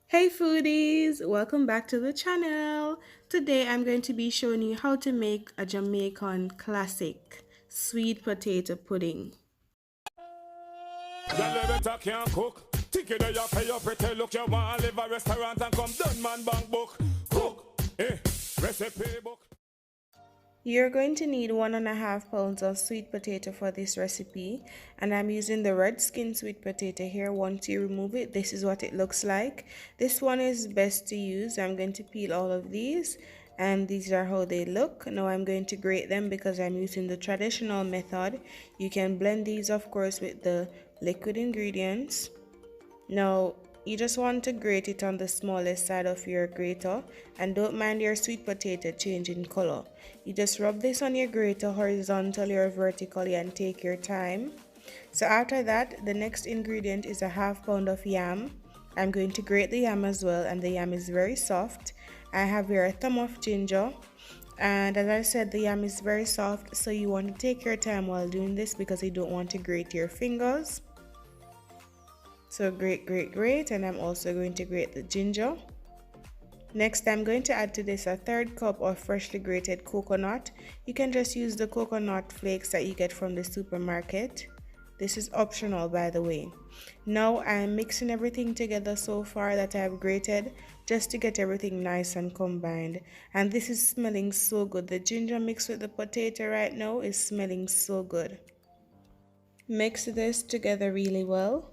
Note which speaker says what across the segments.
Speaker 1: Hey foodies, welcome back to the channel. Today I'm going to be showing you how to make a Jamaican classic sweet potato pudding.
Speaker 2: Girl, you better can cook. Ticket there, you pay your pretty look. You want to live a restaurant and come done man bank book. Cook, recipe book.
Speaker 1: You're going to need 1.5 pounds of sweet potato for this recipe, and I'm using the red skin sweet potato here. Once you remove it, this is what it looks like. This one is best to use. I'm going to peel all of these, and these are how they look. Now I'm going to grate them because I'm using the traditional method. You can blend these, of course, with the liquid ingredients. Now, you just want to grate it on the smallest side of your grater, and don't mind your sweet potato changing color. You just rub this on your grater horizontally or vertically and take your time. So after that, the next ingredient is a 1/2 pound of yam. I'm going to grate the yam as well, and the yam is very soft. I have here a thumb of ginger, and as I said, the yam is very soft, so you want to take your time while doing this because you don't want to grate your fingers. So grate, and I'm also going to grate the ginger. Next, I'm going to add to this a 1/3 cup of freshly grated coconut. You can just use the coconut flakes that you get from the supermarket. This is optional, by the way. Now I'm mixing everything together so far that I've grated, just to get everything nice and combined. And this is smelling so good. The ginger mixed with the potato right now is smelling so good. Mix this together really well.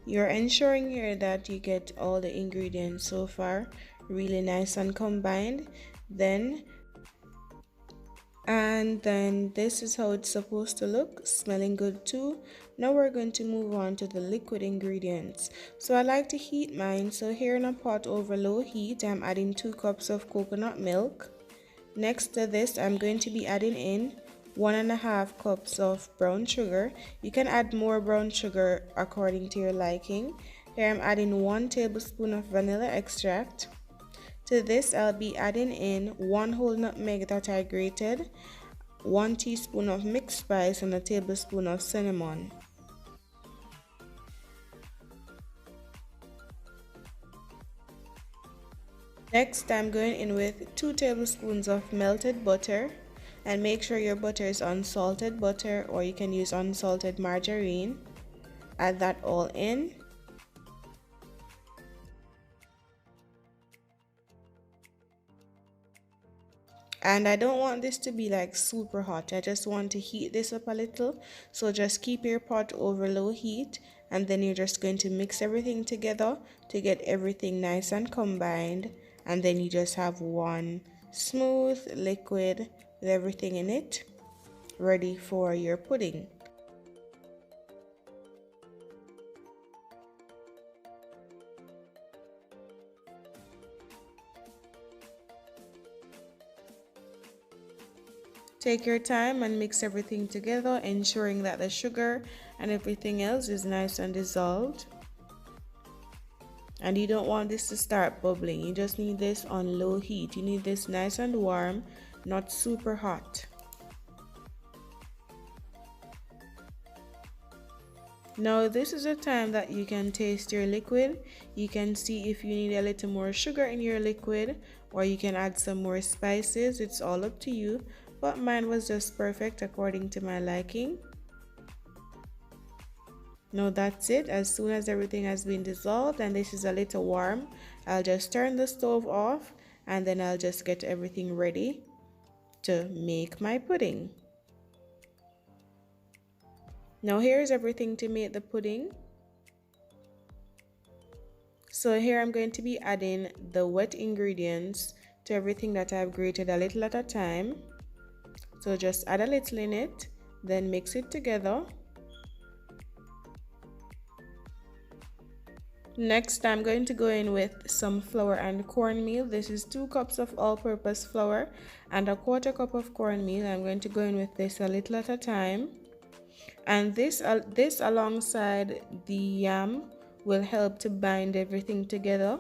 Speaker 1: You're ensuring here that you get all the ingredients so far really nice and combined. Then this is how it's supposed to look, smelling good too. Now we're going to move on to the liquid ingredients. So I like to heat mine. So here in a pot over low heat, I'm adding 2 cups of coconut milk. Next to this, I'm going to be adding in 1.5 cups of brown sugar. You can add more brown sugar according to your liking. Here I'm adding 1 tablespoon of vanilla extract. To this, I'll be adding in 1 whole nutmeg that I grated, 1 teaspoon of mixed spice, and a tablespoon of cinnamon. Next, I'm going in with 2 tablespoons of melted butter, and make sure your butter is unsalted butter, or you can use unsalted margarine. Add that all in. And I don't want this to be like super hot. I just want to heat this up a little. So just keep your pot over low heat, and then you're just going to mix everything together to get everything nice and combined. And then you just have one smooth liquid with everything in it ready for your pudding. Take your time and mix everything together, ensuring that the sugar and everything else is nice and dissolved. And you don't want this to start bubbling. You just need this on low heat. You need this nice and warm, not super hot. Now this is a time that you can taste your liquid. You can see if you need a little more sugar in your liquid, or you can add some more spices. It's all up to you, but mine was just perfect according to my liking. Now that's it. As soon as everything has been dissolved and this is a little warm, I'll just turn the stove off, and then I'll just get everything ready to make my pudding. Now here's everything to make the pudding. So here I'm going to be adding the wet ingredients to everything that I've grated a little at a time. So just add a little in it, then mix it together. Next, I'm going to go in with some flour and cornmeal. This is 2 cups of all-purpose flour and a 1/4 cup of cornmeal. I'm going to go in with this a little at a time. And this alongside the yam will help to bind everything together.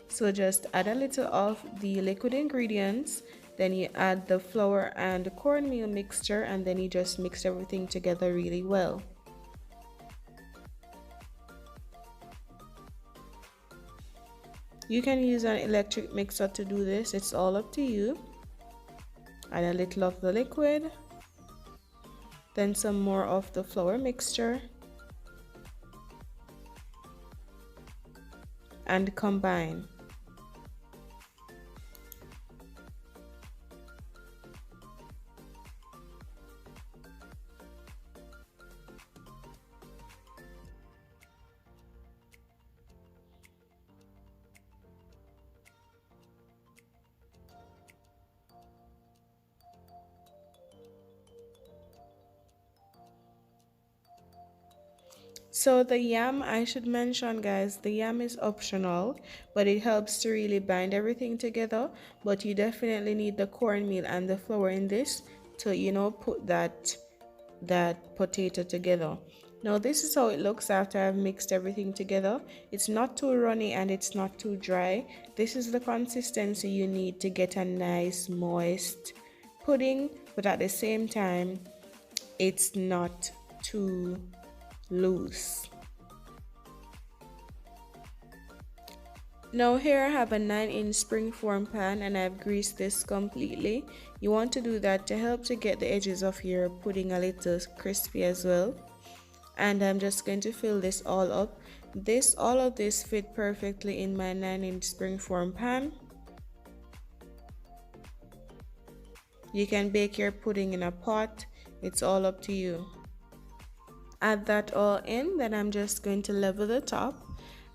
Speaker 1: So just add a little of the liquid ingredients, then you add the flour and the cornmeal mixture, and then you just mix everything together really well. You can use an electric mixer to do this, it's all up to you. Add a little of the liquid, then some more of the flour mixture, and combine. So the yam, I should mention guys, the yam is optional, but it helps to really bind everything together. But you definitely need the cornmeal and the flour in this to, you know, put that potato together. Now this is how it looks after I've mixed everything together. It's not too runny and it's not too dry. This is the consistency you need to get a nice moist pudding, but at the same time it's not too loose. Now here I have a 9-inch springform pan and I've greased this completely. You want to do that to help to get the edges of your pudding a little crispy as well. And I'm just going to fill this all up. All of this fit perfectly in my 9-inch springform pan. You can bake your pudding in a pot, it's all up to you. Add that all in, then I'm just going to level the top,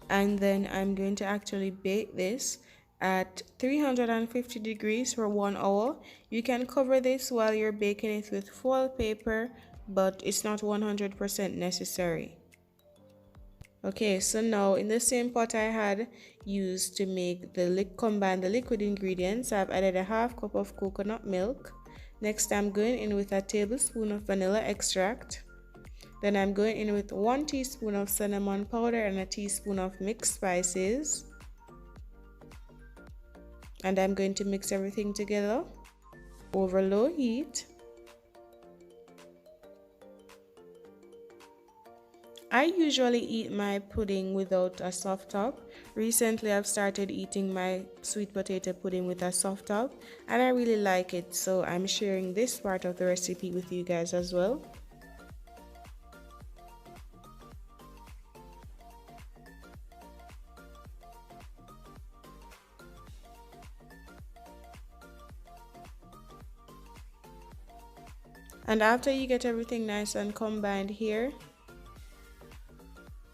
Speaker 1: and then I'm going to actually bake this at 350 degrees for 1 hour. You can cover this while you're baking it with foil paper, but it's not 100% necessary. Okay, so now in the same pot I had used to make combine the liquid ingredients, I've added a half cup of coconut milk. Next I'm going in with a tablespoon of vanilla extract. Then I'm going in with 1 teaspoon of cinnamon powder and a teaspoon of mixed spices. And I'm going to mix everything together over low heat. I usually eat my pudding without a soft top. Recently I've started eating my sweet potato pudding with a soft top and I really like it, so I'm sharing this part of the recipe with you guys as well. And after you get everything nice and combined here,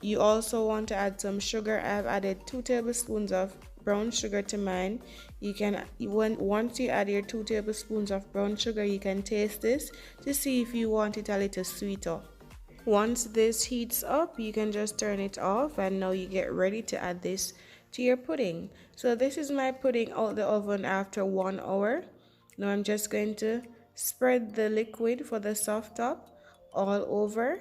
Speaker 1: you also want to add some sugar. I've added 2 tablespoons of brown sugar to mine. Once you add your 2 tablespoons of brown sugar, you can taste this to see if you want it a little sweeter. Once this heats up, you can just turn it off, and now you get ready to add this to your pudding. So this is my pudding out the oven after 1 hour. Now I'm just going to spread the liquid for the soft top all over.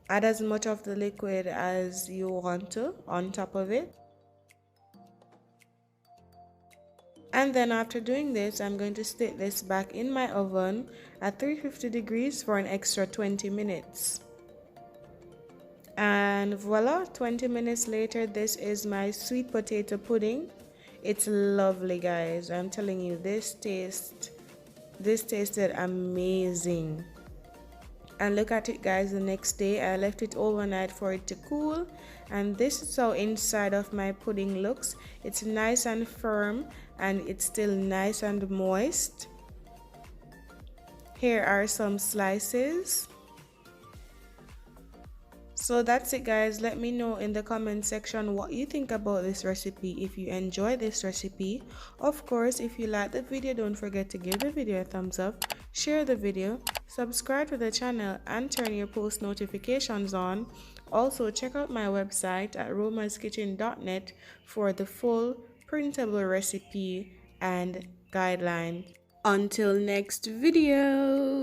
Speaker 1: Add as much of the liquid as you want to on top of it. And then after doing this, I'm going to stick this back in my oven at 350 degrees for an extra 20 minutes. And voila, 20 minutes later, this is my sweet potato pudding. It's lovely, guys. I'm telling you, this tasted amazing. And look at it, guys. The next day I left it overnight for it to cool, and this is how inside of my pudding looks. It's nice and firm and it's still nice and moist. Here are some slices. So that's it, guys. Let me know in the comment section what you think about this recipe, if you enjoy this recipe. Of course, if you like the video, don't forget to give the video a thumbs up, share the video, subscribe to the channel, and turn your post notifications on. Also, check out my website at roma'skitchen.net for the full printable recipe and guideline. Until next video.